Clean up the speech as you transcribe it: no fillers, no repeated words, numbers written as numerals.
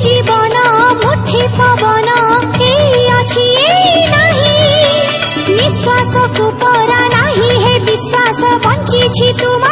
जीवन मुठी पवन एई अछि एई नाही निश्वास को परा नाही हे विश्वास बंची छी तुम